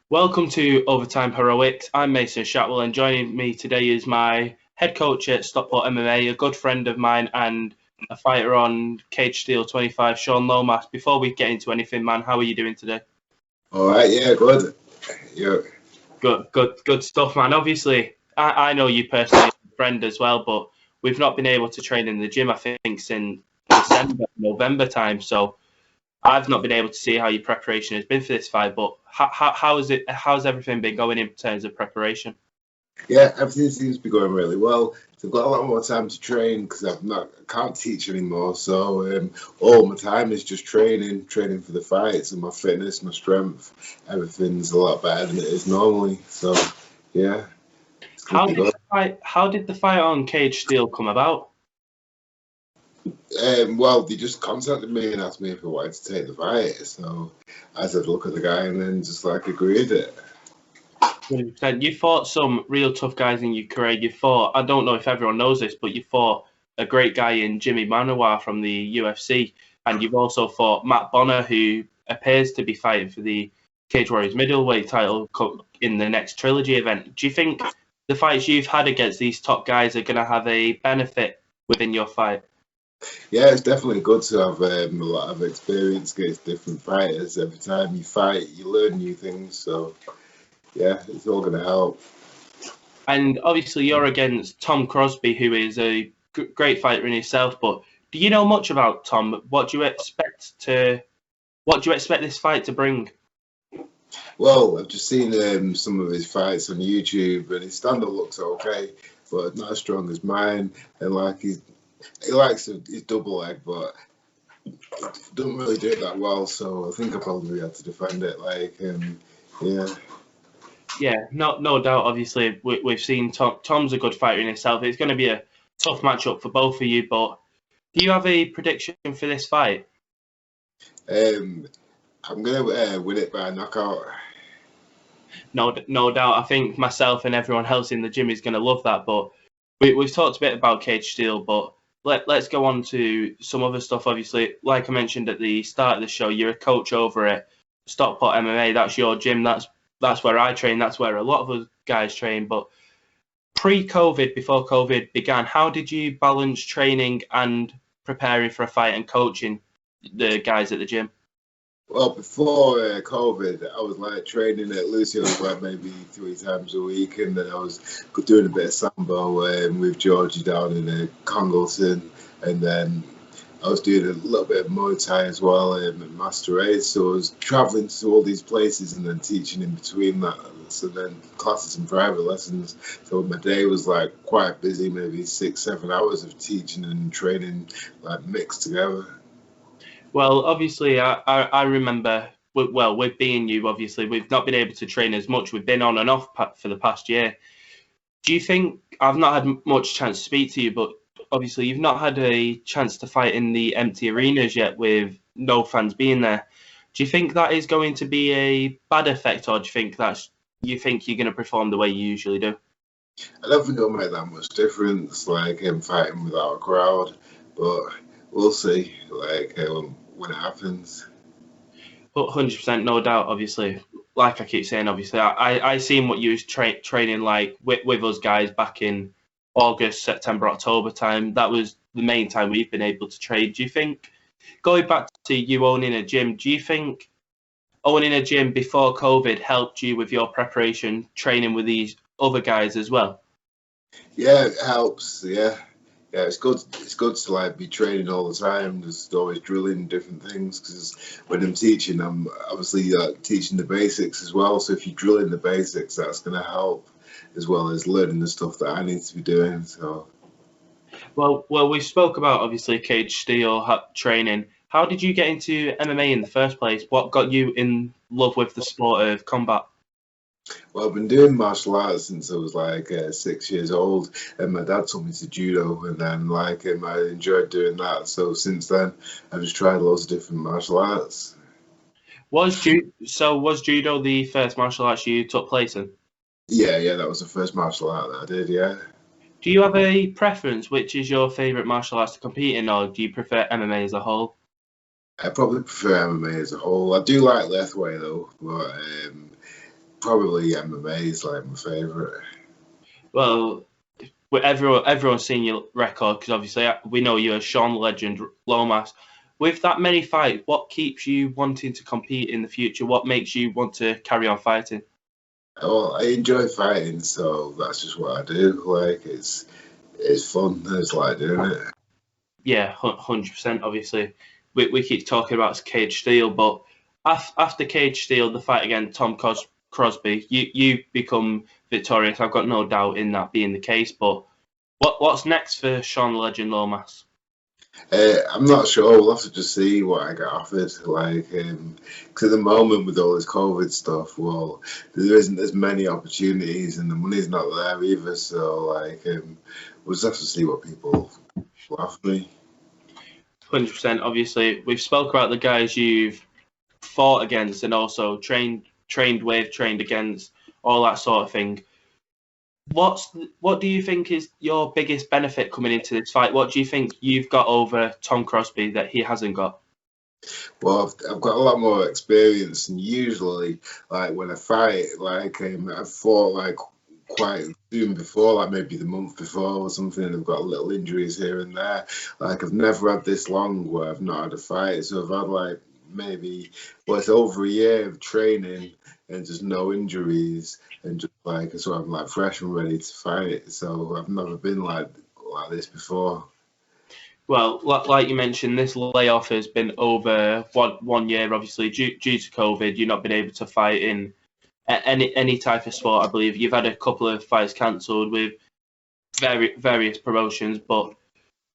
Welcome to Overtime Heroics. I'm Mason Shatwell, and joining me today is my head coach at Stockport MMA, a good friend of mine, and a fighter on Cage Steel 25, Shaun Lomas. Before we get into anything, man, how are you doing today? All right, yeah, good. Yeah. Good stuff, man. Obviously, I know you personally, as a friend as well, but we've not been able to train in the gym, I think, since December, November time. So I've not been able to see how your preparation has been for this fight, but how's everything been going in terms of preparation? Yeah, everything seems to be going really well. So I've got a lot more time to train because I can't teach anymore. So all my time is just training for the fights, and my fitness, my strength, everything's a lot better than it is normally. So yeah, it's How gonna be did good. how did the fight on Cage Steel come about? Well, they just contacted me and asked me if I wanted to take the fight. So I said, look at the guy, and then just like agreed it. 100%. You fought some real tough guys in your career. You fought, I don't know if everyone knows this, but you fought a great guy in Jimmy Manoir from the UFC, and you've also fought Matt Bonner, who appears to be fighting for the Cage Warriors middleweight title in the next trilogy event. Do you think the fights you've had against these top guys are going to have a benefit within your fight? Yeah, it's definitely good to have a lot of experience against different fighters. Every time you fight, you learn new things. So yeah, it's all going to help. And obviously, you're against Tom Crosby, who is a great fighter in himself. But do you know much about Tom? What do you expect this fight to bring? Well, I've just seen some of his fights on YouTube, and his stand-up looks okay, but not as strong as mine. And like he likes his double leg, but he doesn't really do it that well. So I think I probably have to defend it. Yeah. Yeah, no doubt. Obviously, we've seen Tom's a good fighter in himself. It's going to be a tough matchup for both of you. But do you have a prediction for this fight? Um, I'm gonna win it by knockout. No doubt. I think myself and everyone else in the gym is going to love that. But we've talked a bit about Cage Steel, but let's go on to some other stuff. Obviously, like I mentioned at the start of the show, you're a coach over at Stockport MMA. That's your gym. That's where I train. That's where a lot of us guys train. But pre-COVID, before COVID began, how did you balance training and preparing for a fight and coaching the guys at the gym? Well, before COVID, I was like training at Lucio's like maybe 3 times a week, and then I was doing a bit of sambo with Georgie down in Congleton, and then I was doing a little bit of Muay Thai as well at Master Ace. So I was traveling to all these places and then teaching in between that. So then classes and private lessons. So my day was like quite busy, maybe 6, 7 hours of teaching and training like mixed together. Well, obviously, I remember, well, with being you, obviously, we've not been able to train as much. We've been on and off for the past year. Do you think, I've not had much chance to speak to you, but obviously you've not had a chance to fight in the empty arenas yet with no fans being there. Do you think that is going to be a bad effect, or do you think you're going to perform the way you usually do? I don't think it'll make that much difference, like him fighting without a crowd, but we'll see, when it happens. But 100%, no doubt, obviously. Like I keep saying, obviously, I seen what you was training like with us guys back in August, September, October time. That was the main time we've been able to trade. Do you think, going back to you owning a gym, do you think owning a gym before COVID helped you with your preparation, training with these other guys as well? Yeah, it helps. Yeah, it's good. It's good to like be training all the time. Just always drilling different things because when I'm teaching, I'm obviously teaching the basics as well. So if you drill in the basics, that's going to help as well as learning the stuff that I need to be doing. So Well, we spoke about obviously cage steel training. How did you get into MMA in the first place? What got you in love with the sport of combat? well, I've been doing martial arts since I was like 6 years old, and my dad took me to judo, and then I enjoyed doing that. So since then, I've just tried loads of different martial arts. Was judo the first martial arts you took place in? Yeah, that was the first martial art that I did. Yeah. Do you have a preference? Which is your favorite martial arts to compete in, or do you prefer MMA as a whole? I probably prefer MMA as a whole. I do like Lethway though, but Probably MMA is like my favourite. Well, everyone's seen your record because obviously we know you're a Shaun Legend Lomas. With that many fights, what keeps you wanting to compete in the future? What makes you want to carry on fighting? Well, I enjoy fighting, so that's just what I do. Like it's fun. I just like doing it. Yeah, 100%. Obviously, we keep talking about Cage Steel, but after Cage Steel, the fight against Tom Crosby, you become victorious. I've got no doubt in that being the case. But what's next for Shaun Legend Lomas? I'm not sure. We'll have to just see what I get offered. Like, because at the moment with all this COVID stuff, well, there isn't as many opportunities, and the money's not there either. So, like, we'll just have to see what people will offer me. 100%. Obviously, we've spoke about the guys you've fought against and also trained with, trained against, all that sort of thing. What do you think is your biggest benefit coming into this fight? What do you think you've got over Tom Crosby that he hasn't got? Well, I've got a lot more experience, and usually, like when I fight, like I've fought like quite soon before, like maybe the month before or something, and I've got little injuries here and there. Like I've never had this long where I've not had a fight, so I've had like maybe, well, it's over a year of training and just no injuries, and just like so I'm like fresh and ready to fight. So I've never been like this before. Well, like you mentioned, this layoff has been over one year. Obviously, due to COVID, you've not been able to fight in any type of sport. I believe you've had a couple of fights cancelled with various promotions, but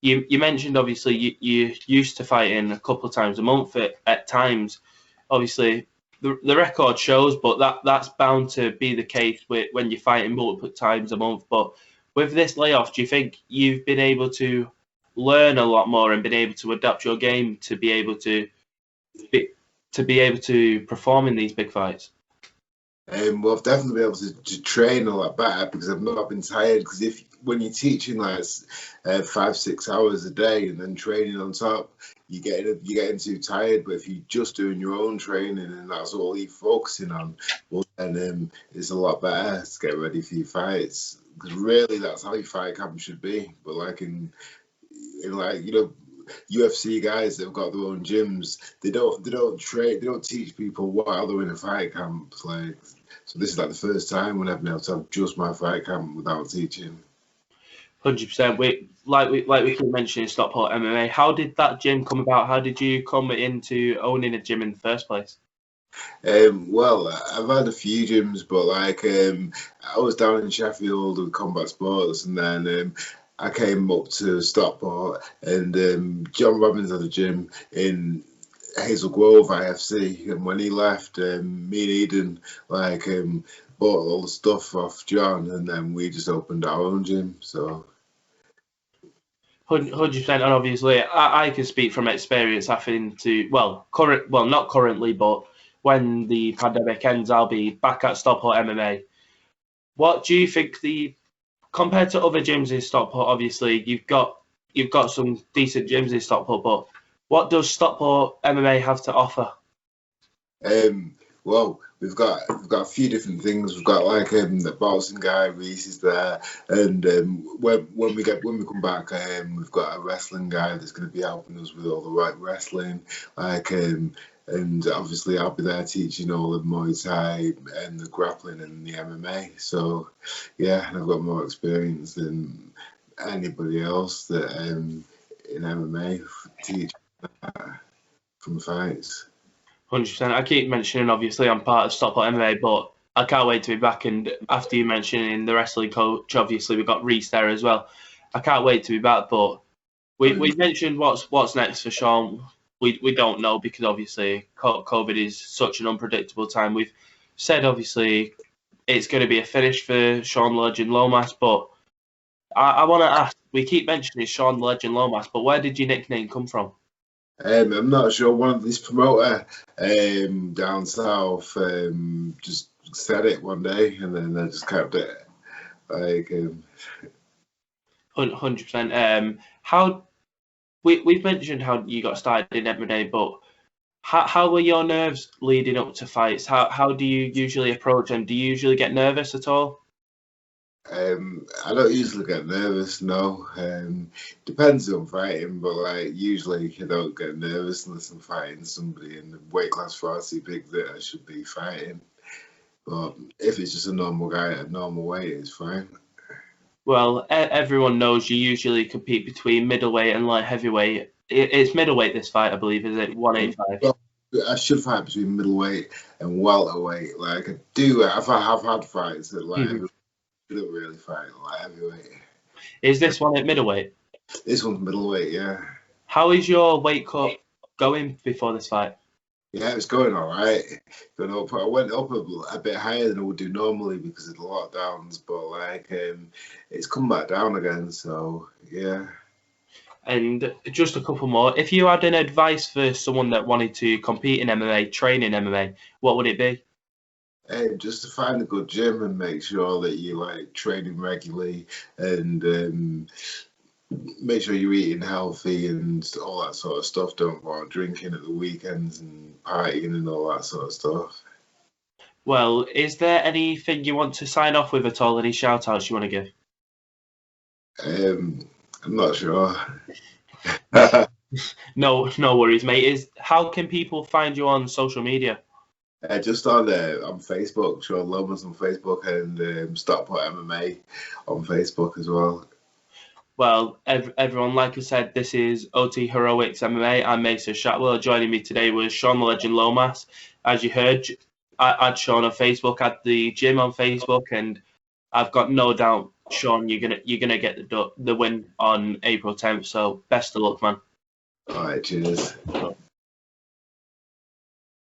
you mentioned obviously you used to fight in a couple of times a month at times. Obviously, the record shows, but that's bound to be the case when you're fighting multiple times a month. But with this layoff, do you think you've been able to learn a lot more and been able to adapt your game to be able to perform in these big fights? Well, I've definitely been able to train a lot better because I've not been tired. Because if when you're teaching like 5-6 hours a day and then training on top, you're getting too tired. But if you're just doing your own training and that's all you're focusing on, well, then it's a lot better to get ready for your fights. Because really, that's how your fight camp should be. But like in like UFC guys that have got their own gyms, they don't train, they don't teach people while they're in a fight camp. Like, so this is like the first time when I've been able to have just my fight camp without teaching. 100%. We keep mentioning Stockport MMA. How did that gym come about? How did you come into owning a gym in the first place? Well, I've had a few gyms, but like I was down in Sheffield with combat sports, and then I came up to Stockport, and John Robbins had a gym in Hazel Grove IFC, and when he left, me and Eden like bought all the stuff off John, and then we just opened our own gym. So 100%. And obviously, I can speak from experience having to not currently, but when the pandemic ends, I'll be back at Stockport MMA. What do you think compared to other gyms in Stockport? Obviously, you've got some decent gyms in Stockport, but what does Stockport MMA have to offer? Well, we've got a few different things. We've got like the boxing guy, Reese is there, and when we come back, we've got a wrestling guy that's going to be helping us with all the right wrestling, like and obviously I'll be there teaching all the Muay Thai and the grappling and the MMA. So yeah, and I've got more experience than anybody else that in MMA teach from fights. 100%. I keep mentioning, obviously, I'm part of Stockport MMA, but I can't wait to be back. And after you mentioning the wrestling coach, obviously we've got Reese there as well. I can't wait to be back. But we mentioned what's next for Shaun. We don't know because obviously COVID is such an unpredictable time. We've said obviously it's going to be a finish for Shaun Legend Lomas, but I want to ask. We keep mentioning Shaun Legend Lomas, but where did your nickname come from? I'm not sure. One of this promoter down south just said it one day, and then I just kept it. Like 100%. How we've mentioned how you got started in MMA, but How were your nerves leading up to fights? How do you usually approach them? Do you usually get nervous at all? I don't usually get nervous, no. Depends who I'm fighting, but like usually I don't get nervous unless I'm fighting somebody in the weight class far too big that I should be fighting. But if it's just a normal guy at a normal weight, it's fine. Well, everyone knows you usually compete between middleweight and light heavyweight. It's middleweight this fight, I believe, is it? 185. Well, I should fight between middleweight and welterweight. Like I do, I've had fights at light heavyweight. I don't really fight at light heavyweight. Is this one at middleweight? This one's middleweight, yeah. How is your weight cut going before this fight? Yeah, it's going all right. Going up, I went up a bit higher than I would do normally because of the lockdowns, but like it's come back down again. So yeah. And just a couple more. If you had an advice for someone that wanted to compete in MMA, train in MMA, what would it be? Just to find a good gym and make sure that you like training regularly and make sure you're eating healthy and all that sort of stuff. Don't go out drinking at the weekends and partying and all that sort of stuff. Well, is there anything you want to sign off with at all? Any shout outs you want to give? I'm not sure. No worries, mate. How can people find you on social media? Just on Facebook, Shaun Lomas on Facebook, and Stockport MMA on Facebook as well. Well, everyone, like I said, this is OT Heroics MMA. I'm Mason Shatwell. Joining me today was Shaun the Legend Lomas. As you heard, I'd Shaun on Facebook, at the gym on Facebook, and I've got no doubt, Shaun, you're gonna get the win on April 10th. So best of luck, man. All right, cheers.